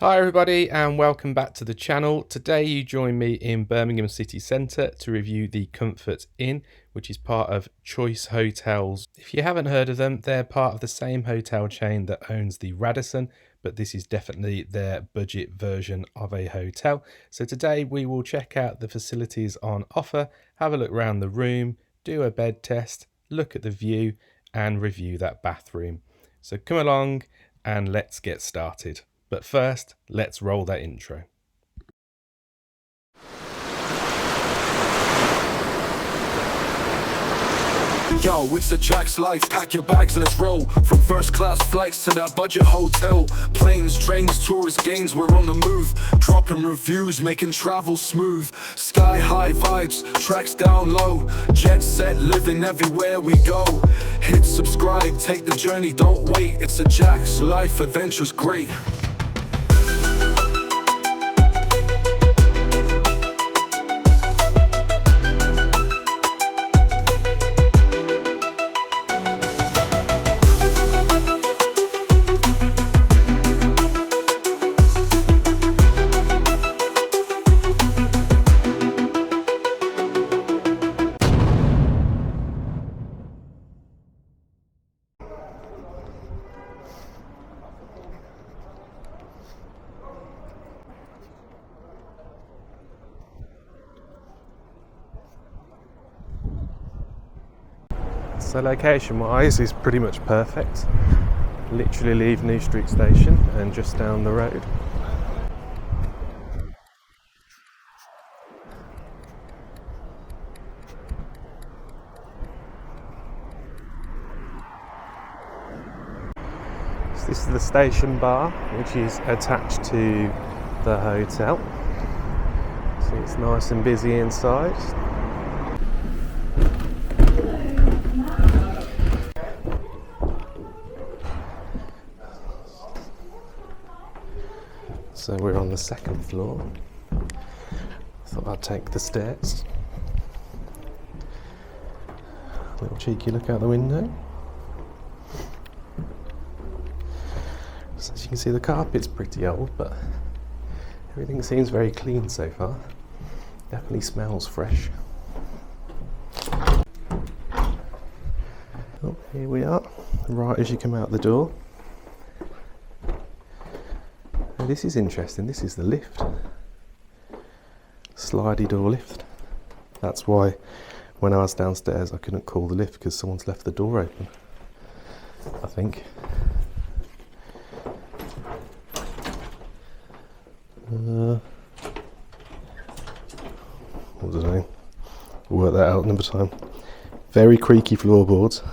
Hi everybody and welcome back to the channel. Today you join me in Birmingham city centre to review the Comfort Inn, which is part of Choice Hotels. If you haven't heard of them, they're part of the same hotel chain that owns the Radisson, but this is definitely their budget version of a hotel. So today we will check out the facilities on offer, have a look around the room, do a bed test, look at the view and review that bathroom. So come along and let's get started. But first, let's roll that intro. Yo, it's the Jack's life, pack your bags, let's roll. From first class flights to that budget hotel. Planes, trains, tourist games, we're on the move. Dropping reviews, making travel smooth. Sky high vibes, tracks down low. Jet set, living everywhere we go. Hit subscribe, take the journey, don't wait. It's a Jack's life, adventure's great. So location wise is pretty much perfect. Literally leave New Street Station and just down the road. So this is the station bar, which is attached to the hotel. So it's nice and busy inside. So we're on the second floor. Thought I'd take the stairs. Little cheeky look out the window. So as you can see, the carpet's pretty old, but everything seems very clean so far. Definitely smells fresh. Oh, here we are, right as you come out the door. This is interesting, this is the lift. Slidey door lift. That's why when I was downstairs I couldn't call the lift, because someone's left the door open, I think. I don't know. We'll work that out another time. Very creaky floorboards.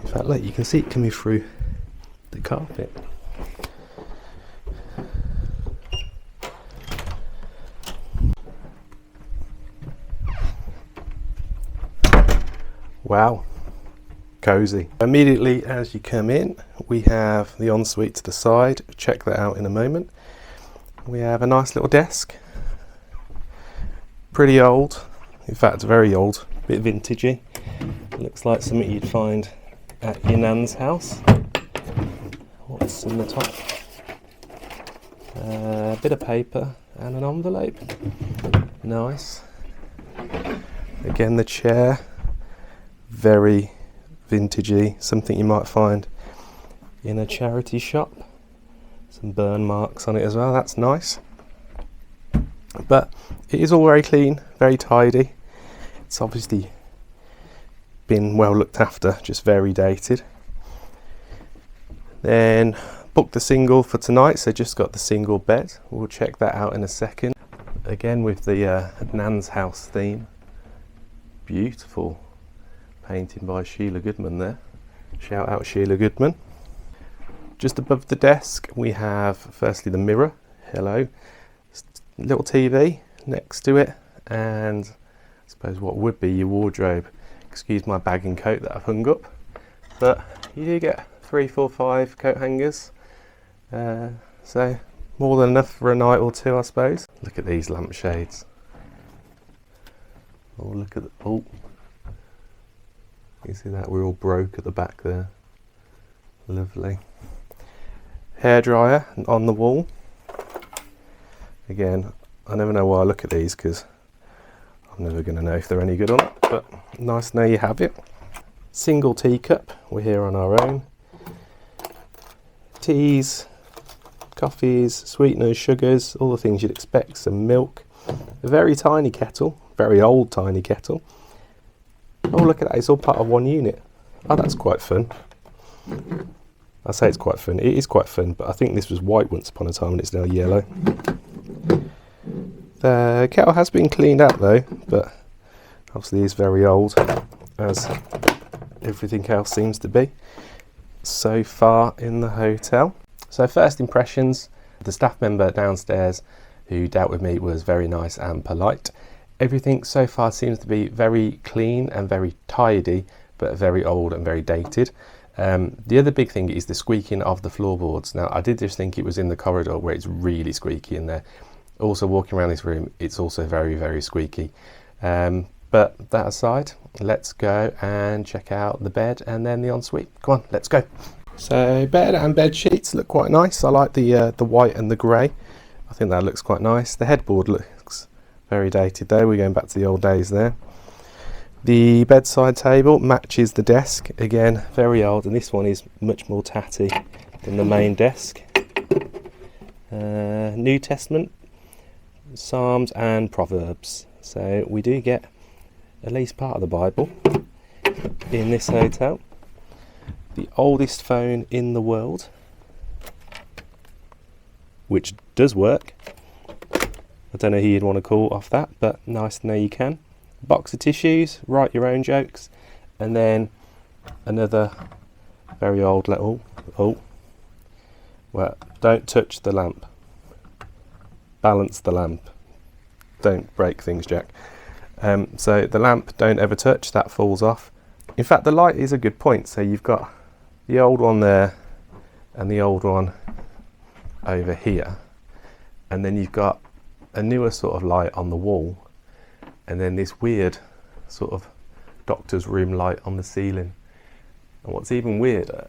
In fact, look, you can see it coming through the carpet. Wow, cozy. Immediately as you come in, we have the ensuite to the side. Check that out in a moment. We have a nice little desk. Pretty old, in fact very old, a bit vintagey. Looks like something you'd find at your nan's house. What's in the top? A bit of paper and an envelope. Nice. Again, the chair. Very vintagey, something you might find in a charity shop. Some burn marks on it as well, that's nice. But it is all very clean, very tidy. It's obviously been well looked after, just very dated. Then booked the single for tonight, so just got the single bed. We'll check that out in a second. Again with the Nan's House theme. Beautiful. Painting by Sheila Goodman there. Shout out Sheila Goodman. Just above the desk we have firstly the mirror. Hello. Little TV next to it, and I suppose what would be your wardrobe. Excuse my bag and coat that I've hung up, but you do get 3, 4, 5 coat hangers, so more than enough for a night or two, I suppose. Look at these lampshades. Oh, look at the, oh, you see that we're all broke at the back there. Lovely. hairdryer on the wall. Again, I never know why I look at these because I'm never going to know if they're any good or not, but nice to know you have it. Single teacup, we're here on our own. Teas, coffees, sweeteners, sugars, all the things you'd expect, some milk. A very tiny kettle, very old tiny kettle. Oh, look at that, it's all part of one unit. Oh, that's quite fun. I say it's quite fun, it is quite fun, but I think this was white once upon a time and it's now yellow. The kettle has been cleaned out though, but obviously is very old, as everything else seems to be so far in the hotel. So first impressions, the staff member downstairs who dealt with me was very nice and polite. Everything so far seems to be very clean and very tidy, but very old and very dated. The other big thing is the squeaking of the floorboards. Now I did just think it was in the corridor where it's really squeaky in there. Also walking around this room, it's also very, very squeaky. But that aside, let's go and check out the bed and then the ensuite. Come on, let's go. So bed and bed sheets look quite nice. I like the white and the grey. I think that looks quite nice. The headboard looks very dated though. We're going back to the old days there. The bedside table matches the desk. Again, very old, and this one is much more tatty than the main desk. New Testament, Psalms and Proverbs. So we do get at least part of the Bible in this hotel. The oldest phone in the world, which does work. I don't know who you'd want to call off that, but nice to know you can. Box of tissues, write your own jokes, and then another very old little, well, don't touch the lamp. Balance the lamp. Don't break things, Jack. So the lamp, don't ever touch, that falls off. In fact, the light is a good point. So you've got the old one there and the old one over here. And then you've got a newer sort of light on the wall. And then this weird sort of doctor's room light on the ceiling. And what's even weirder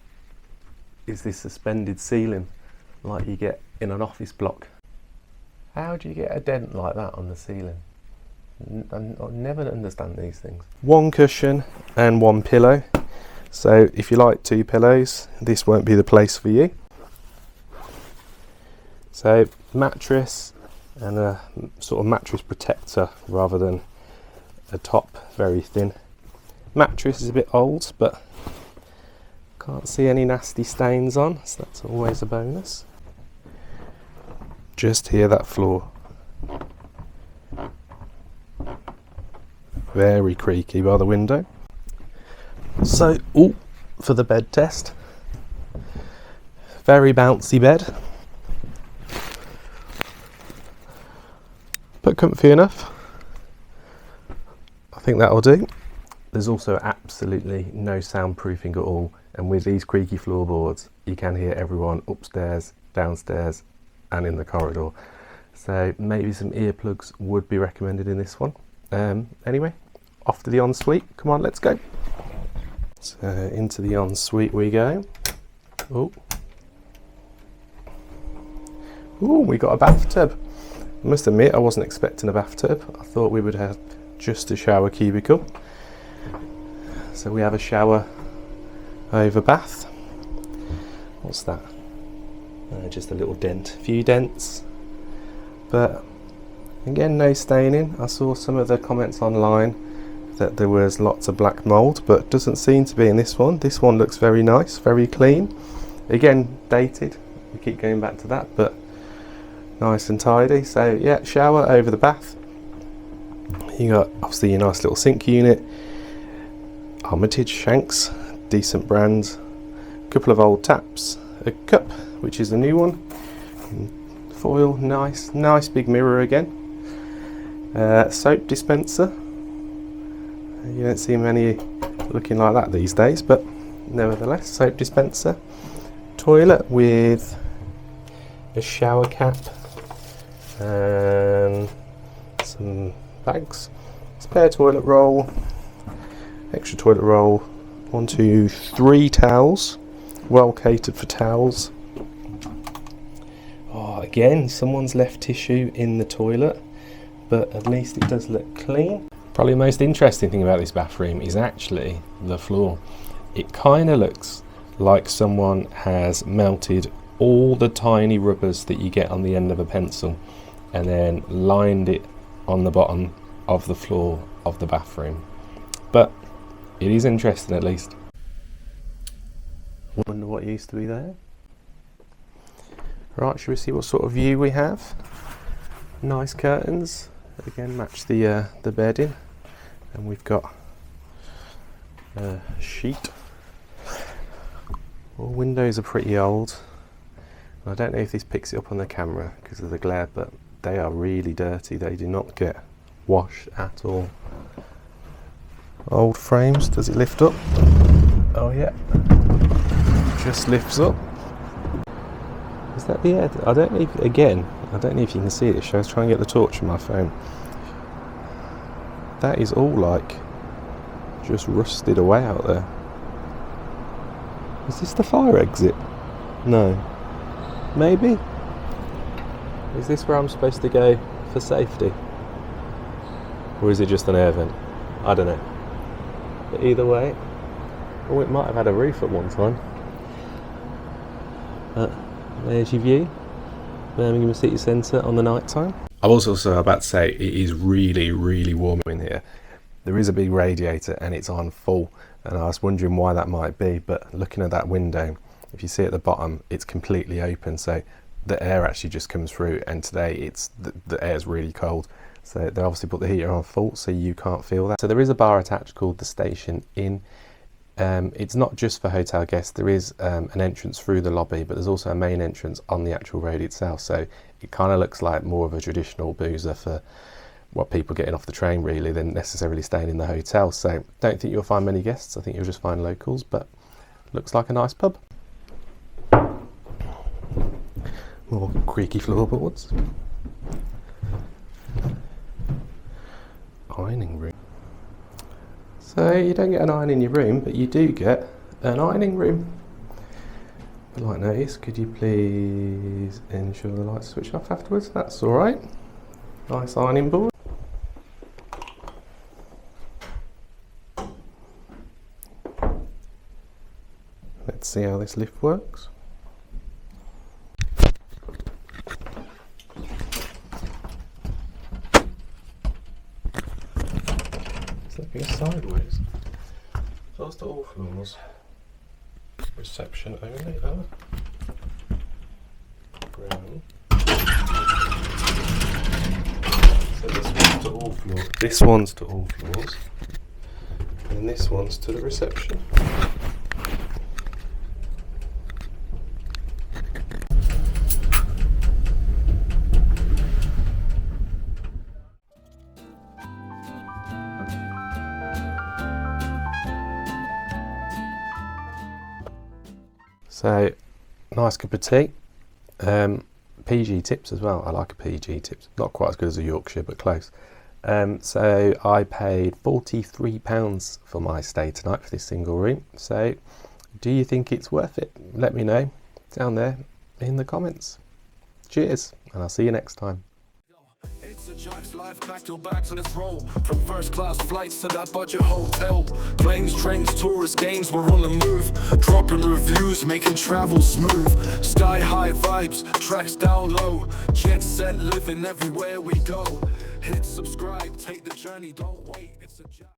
is this suspended ceiling like you get in an office block. How do you get a dent like that on the ceiling? I never understand these things. One cushion and one pillow. So if you like two pillows, this won't be the place for you. So mattress and a sort of mattress protector rather than a top, very thin. Mattress is a bit old, but can't see any nasty stains on, so that's always a bonus. Just hear that floor. Very creaky by the window. So, for the bed test. Very bouncy bed. But comfy enough. I think that'll do. There's also absolutely no soundproofing at all, and with these creaky floorboards you can hear everyone upstairs, downstairs and in the corridor. So maybe some earplugs would be recommended in this one. Anyway, off to the ensuite. Come on, let's go. So into the ensuite we go. Ooh, we got a bathtub. I must admit I wasn't expecting a bathtub. I thought we would have just a shower cubicle. So we have a shower over bath. What's that? Just a little dent, a few dents, but again no staining. I saw some of the comments online that there was lots of black mould, but doesn't seem to be in this one. This one looks very nice, very clean. Again, dated, we keep going back to that, but nice and tidy. So yeah, shower over the bath. You got obviously your nice little sink unit, Armitage Shanks, decent brands, a couple of old taps, a cup which is a new one, foil, nice big mirror again, soap dispenser. You don't see many looking like that these days, but nevertheless, soap dispenser, toilet with a shower cap and some bags, spare toilet roll, extra toilet roll, 1, 2, 3 towels, well catered for towels. Again, someone's left tissue in the toilet, but at least it does look clean. Probably the most interesting thing about this bathroom is actually the floor. It kind of looks like someone has melted all the tiny rubbers that you get on the end of a pencil and then lined it on the bottom of the floor of the bathroom. But it is interesting at least. Wonder what used to be there. Right, shall we see what sort of view we have? Nice curtains, again match the bedding, and we've got a sheet. All windows are pretty old. I don't know if this picks it up on the camera because of the glare, but they are really dirty. They do not get washed at all. Old frames, does it lift up? Oh yeah, just lifts up. Is that the air? I don't know if, again, I don't know if you can see it. I was trying to get the torch on my phone. That is all like just rusted away out there. Is this the fire exit? No. Maybe? Is this where I'm supposed to go for safety? Or is it just an air vent? I don't know. But either way, oh, it might have had a roof at one time. There's your view. Birmingham City Centre on the night time. I was also about to say it is really, really warm in here. There is a big radiator and it's on full, and I was wondering why that might be, but looking at that window, if you see at the bottom, it's completely open, so the air actually just comes through, and today it's the air's really cold. So they obviously put the heater on full so you can't feel that. So there is a bar attached called the Station Inn. It's not just for hotel guests. There is an entrance through the lobby, but there's also a main entrance on the actual road itself, so it kind of looks like more of a traditional boozer for what people getting off the train really than necessarily staying in the hotel. So don't think you'll find many guests. I think you'll just find locals, but looks like a nice pub. More creaky floorboards. Ironing room. So you don't get an iron in your room, but you do get an ironing room. Light notice, could you please ensure the lights switch off afterwards? That's all right. Nice ironing board. Let's see how this lift works. It's sideways. Close to all floors. Reception only. Oh. Ground. So this one's to all floors. This one's to all floors. And this one's to the reception. So, nice cup of tea. PG tips as well. I like a PG tips. Not quite as good as a Yorkshire, but close. So I paid £43 for my stay tonight for this single room. So, do you think it's worth it? Let me know down there in the comments. Cheers, and I'll see you next time. It's a Jack's life, pack your bags and it's roll. From first class flights to that budget hotel. Planes, trains, tourist games, we're on the move. Dropping reviews, making travel smooth. Sky high vibes, tracks down low. Jet set living everywhere we go. Hit subscribe, take the journey, don't wait. It's a Jack.